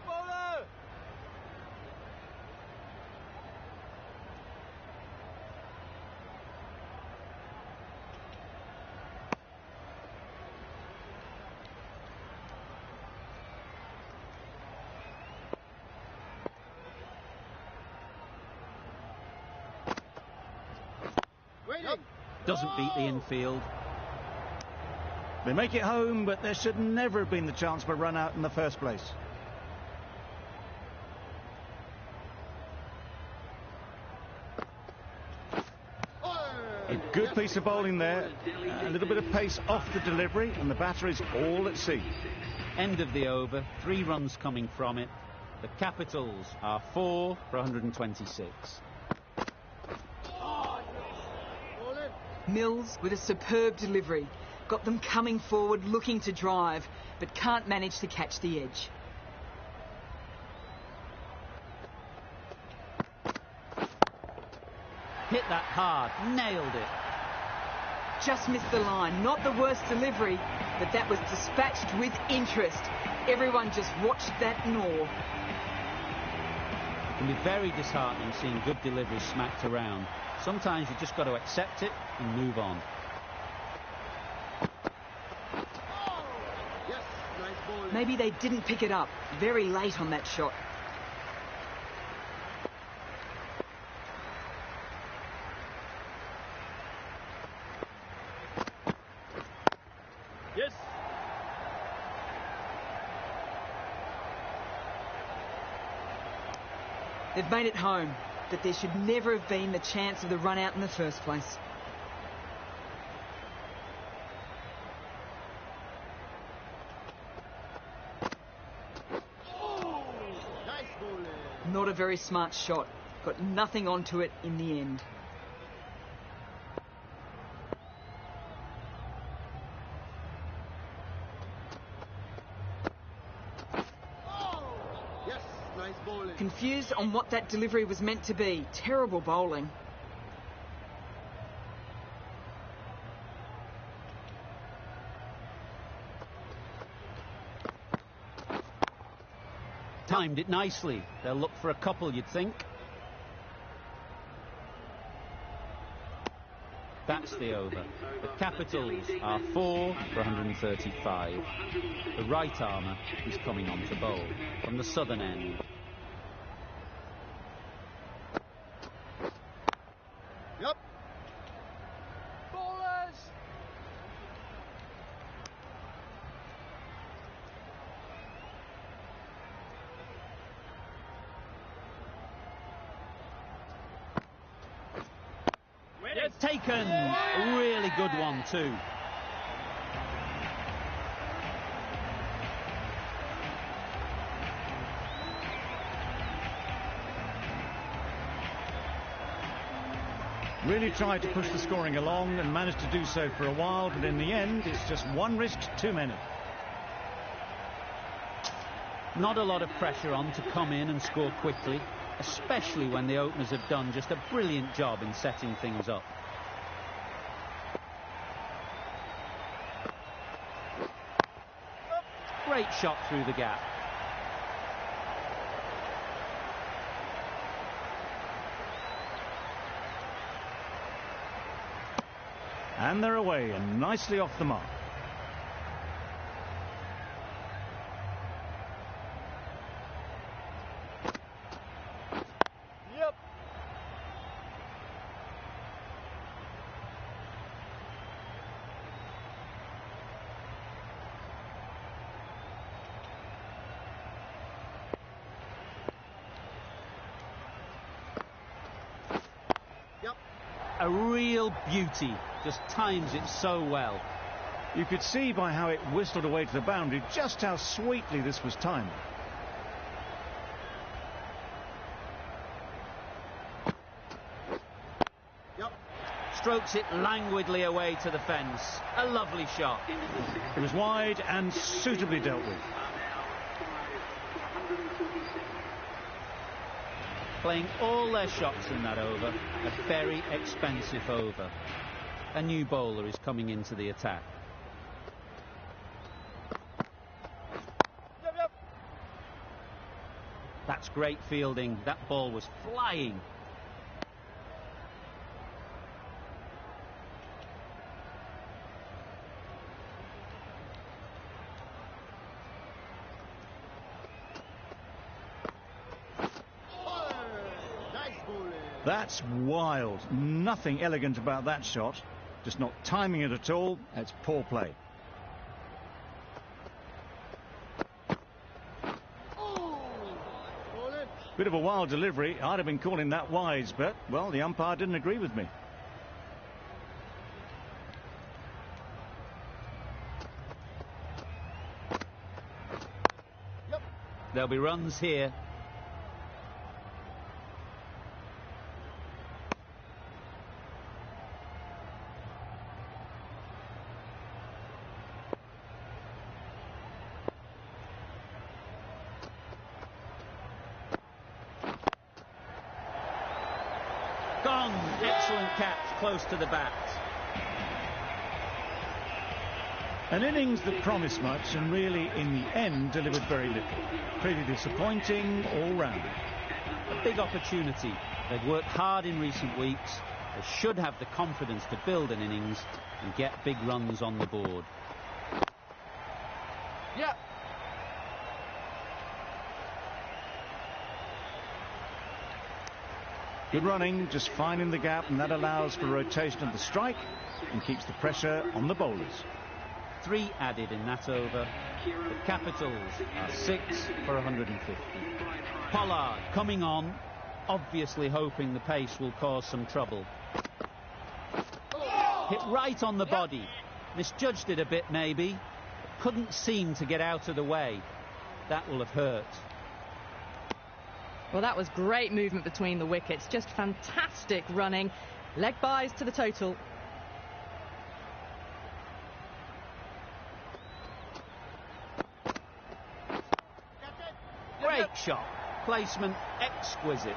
Bowler. Waiting. Doesn't beat the infield. They make it home, but there should never have been the chance for a run out in the first place. A good piece of bowling there. A little bit of pace off the delivery, and the batter is all at sea. End of the over, 3 runs coming from it. The Capitals are 4 for 126. Mills with a superb delivery. Got them coming forward, looking to drive, but can't manage to catch the edge. Hit that hard, nailed it. Just missed the line. Not the worst delivery, but that was dispatched with interest. Everyone just watched that gnaw. It can be very disheartening seeing good deliveries smacked around. Sometimes you've just got to accept it and move on. Yes. Nice ball. Maybe they didn't pick it up. Very late on that shot. Yes. They've made it home, but there should never have been the chance of the run out in the first place. Nice bowling. Not a very smart shot. Got nothing onto it in the end. Yes. Nice bowling. Confused on what that delivery was meant to be. Terrible bowling. Timed it nicely. They'll look for a couple, you'd think. That's the over. The Capitals are 4 for 135. The right armour is coming on to bowl from the southern end. Yep. Bowlers. Yes. Taken! A really good one too. Really tried to push the scoring along and managed to do so for a while, but in the end, it's just one risk too many. Not a lot of pressure on to come in and score quickly, especially when the openers have done just a brilliant job in setting things up. Great shot through the gap. And they're away and nicely off the mark. a real beauty. Just times it so well. You could see by how it whistled away to the boundary just how sweetly this was timed. Strokes it languidly away to the fence. A lovely shot. It was wide and suitably dealt with. Playing all their shots in that over. A very expensive over. A new bowler is coming into the attack. That's great fielding. That ball was flying. That's wild. Nothing elegant about that shot. Just not timing it at all. That's poor play. Bit of a wild delivery. I'd have been calling that wise, but, well, the umpire didn't agree with me. There'll be runs here. Gone. Excellent catch, close to the bat. An innings that promised much and really, in the end, delivered very little. Pretty disappointing all round. A big opportunity. They've worked hard in recent weeks. They should have the confidence to build an innings and get big runs on the board. Yeah. Good running, just finding the gap, and that allows for rotation of the strike and keeps the pressure on the bowlers. 3 added in that over. The Capitals are 6 for 150. Pollard coming on, obviously hoping the pace will cause some trouble. Hit right on the body. Misjudged it a bit maybe. Couldn't seem to get out of the way. That will have hurt. Well, that was great movement between the wickets. Just fantastic running. Leg byes to the total. Great shot. Placement exquisite.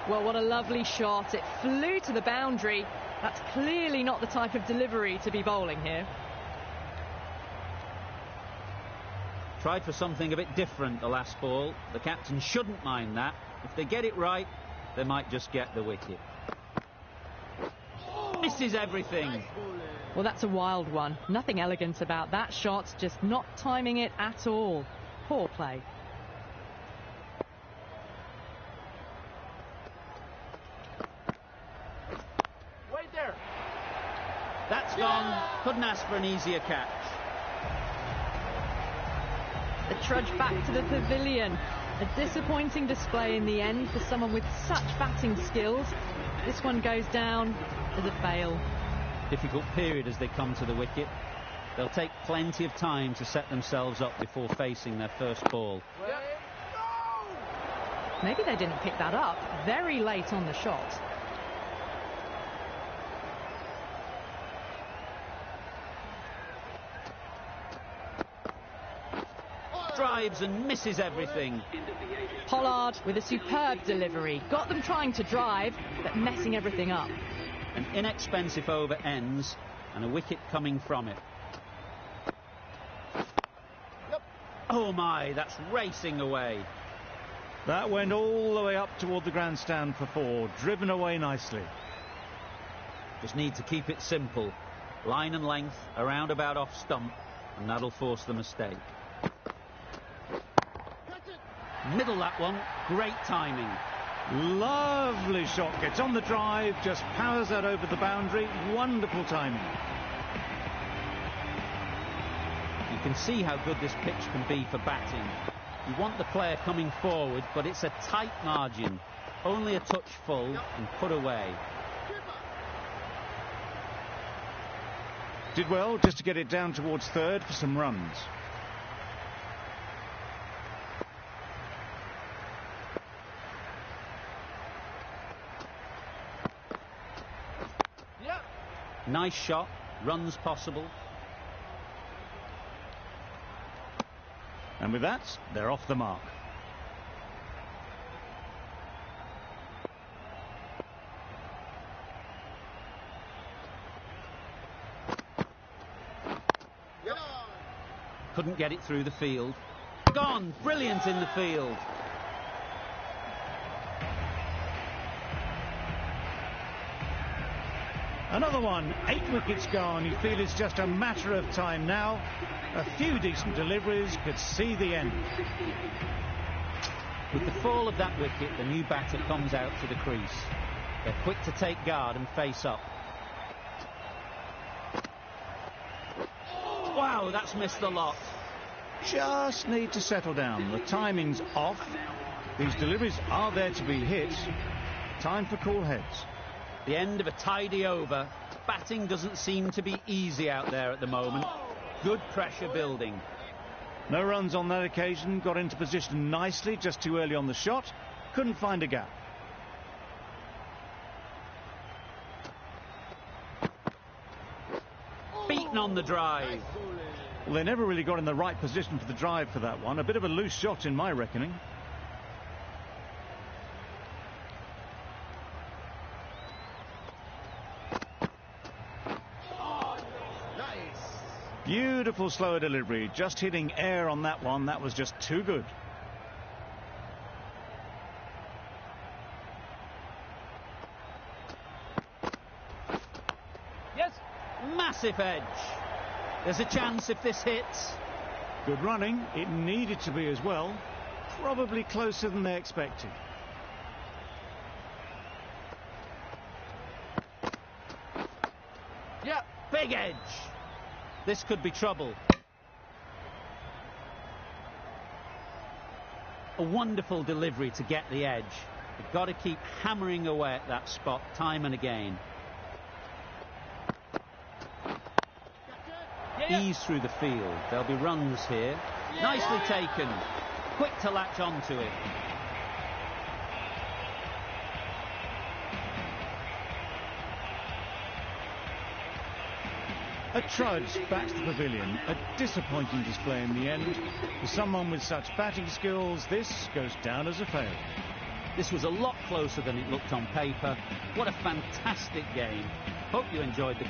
Well, what a lovely shot. It flew to the boundary. That's clearly not the type of delivery to be bowling here. Tried for something a bit different the last ball. The captain shouldn't mind that. If they get it right, they might just get the wicket. Misses everything. Well, that's a wild one. Nothing elegant about that shot, just not timing it at all. Poor play. Wait there. That's gone. Couldn't ask for an easier catch. The trudge back to the pavilion. A disappointing display in the end for someone with such batting skills. This one goes down as a fail. Difficult period as they come to the wicket. They'll take plenty of time to set themselves up before facing their first ball. Maybe they didn't pick that up very late on the shot. Drives and misses everything. Pollard with a superb delivery. Got them trying to drive, but messing everything up. An inexpensive over ends and a wicket coming from it. Oh my, that's racing away. That went all the way up toward the grandstand for 4, driven away nicely. Just need to keep it simple. Line and length, around about off stump, and that'll force the mistake. Middle that one, great timing. Lovely shot, gets on the drive, just powers that over the boundary. Wonderful timing. You can see how good this pitch can be for batting. You want the player coming forward, but it's a tight margin. Only a touch full and put away. Did well just to get it down towards third for some runs. Nice shot, runs possible. And with that, they're off the mark. Couldn't get it through the field. Gone, brilliant in the field. Another one, 8 wickets gone. You feel it's just a matter of time now. A few decent deliveries could see the end. With the fall of that wicket, the new batter comes out to the crease. They're quick to take guard and face up. Wow, that's missed the lot. Just need to settle down. The timing's off. These deliveries are there to be hit. Time for cool heads. The end of a tidy over. Batting doesn't seem to be easy out there at the moment. Good pressure building. No runs on that occasion. Got into position nicely, just too early on the shot. Couldn't find a gap. Beaten on the drive. Well, they never really got in the right position for the drive for that one. A bit of a loose shot in my reckoning. Beautiful slower delivery, just hitting air on that one. That was just too good. Yes, massive edge. There's a chance if this hits. Good running. It needed to be as well. Probably closer than they expected. Yeah, big edge. This could be trouble. A wonderful delivery to get the edge. You've got to keep hammering away at that spot time and again. Ease through the field. There'll be runs here. Nicely taken. Quick to latch onto it. A trudge back to the pavilion. A disappointing display in the end. For someone with such batting skills, this goes down as a fail. This was a lot closer than it looked on paper. What a fantastic game. Hope you enjoyed the